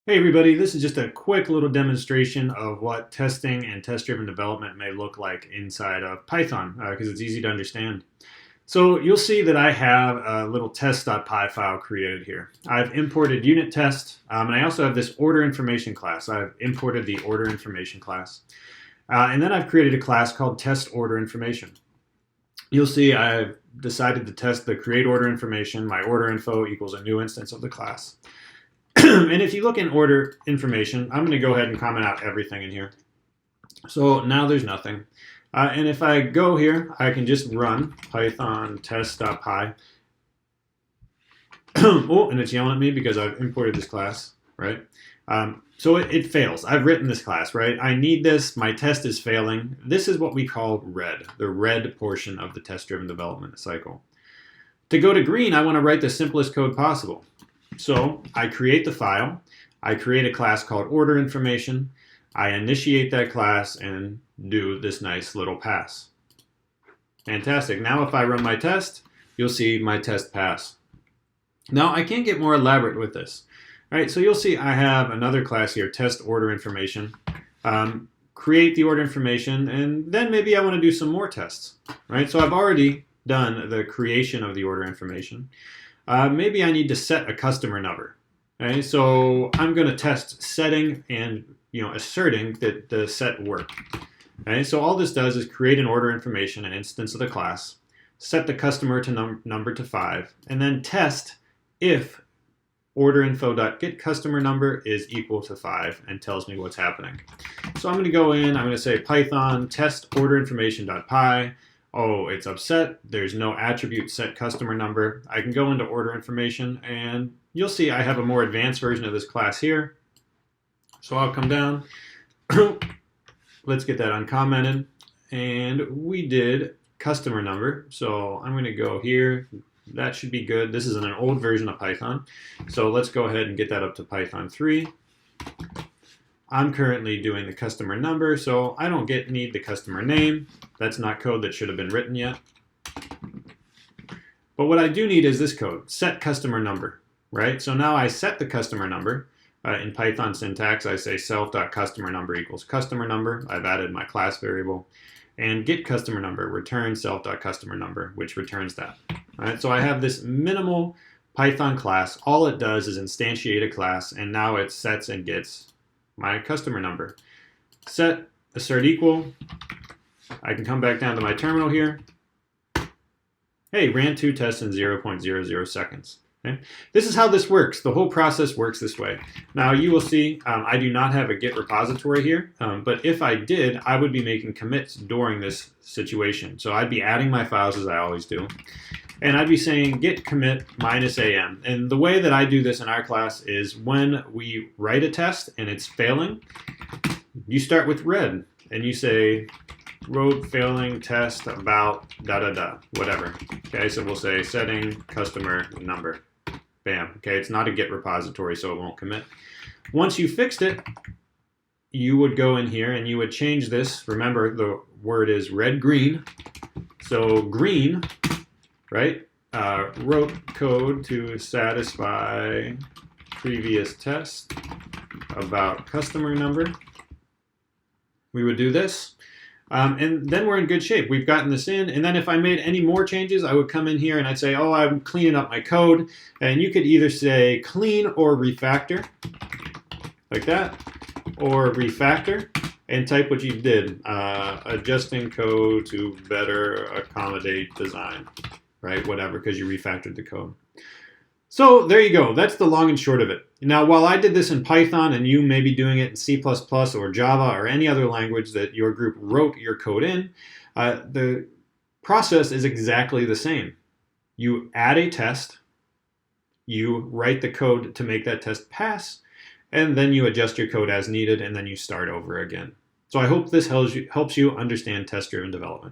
Hey everybody, this is just a quick little demonstration of what testing and test-driven development may look like inside of Python because it's easy to understand. So you'll see that I have a little test.py file created here. I've imported unit test and I also have this order information class. I've imported the order information class. And then I've created a class called test order information. You'll see I've decided to test the create order information. My order info equals a new instance of the class. And if you look in order information, I'm going to go ahead and comment out everything in here. So now there's nothing. And if I go here, I can just run python test.py. Oh, and it's yelling at me because I've imported this class, right? So it fails. I've written this class, right? I need this. My test is failing. This is what we call red, the red portion of the test-driven development cycle. To go to green, I want to write the simplest code possible. So I create the file, I create a class called order information, I initiate that class and do this nice little pass. Fantastic. Now if I run my test, you'll see my test pass. Now I can't get more elaborate with this. All right, so you'll see I have another class here, test order information. Create the order information, and then maybe I want to do some more tests. Right? So I've already done the creation of the order information. Maybe I need to set a customer number. Okay, so I'm going to test setting and asserting that the set work. Okay, so all this does is create an order information, an instance of the class, set the customer to number to 5, and then test if order_info.getCustomerNumber is equal to 5 and tells me what's happening. So I'm going to go in. I'm going to say Python test order_information.py. Oh, it's upset. There's no attribute set customer number. I can go into order information and you'll see I have a more advanced version of this class here. So I'll come down. Let's get that uncommented. And we did customer number. So I'm going to go here. That should be good. This is in an old version of Python. So let's go ahead and get that up to Python 3. I'm currently doing the customer number, so I don't need the customer name. That's not code that should have been written yet. But what I do need is this code, set customer number, right? So now I set the customer number. In Python syntax, I say self.customerNumber equals customer number. I've added my class variable. And get customer number, return self.customerNumber, which returns that. All right, so I have this minimal Python class. All it does is instantiate a class, and now it sets and gets my customer number. Set assert equal. I can come back down to my terminal here. Hey, ran 2 tests in 0.00 seconds. Okay? This is how this works. The whole process works this way. Now you will see I do not have a Git repository here, but if I did, I would be making commits during this situation. So I'd be adding my files as I always do. And I'd be saying git commit -am. And the way that I do this in our class is when we write a test and it's failing, you start with red and you say wrote failing test about whatever. Okay, so we'll say setting customer number. Bam. Okay, it's not a Git repository, so it won't commit. Once you fixed it, you would go in here and you would change this. Remember, the word is red-green. So green, right? Wrote code to satisfy previous test about customer number. We would do this. And then we're in good shape. We've gotten this in. And then if I made any more changes, I would come in here and I'd say, oh, I'm cleaning up my code. And you could either say clean or refactor, like that, or refactor, and type what you did. Adjusting code to better accommodate design, right? Whatever, because you refactored the code. So there you go. That's the long and short of it. Now, while I did this in Python and you may be doing it in C++ or Java or any other language that your group wrote your code in, the process is exactly the same. You add a test, you write the code to make that test pass, and then you adjust your code as needed, and then you start over again. So I hope this helps you understand test-driven development.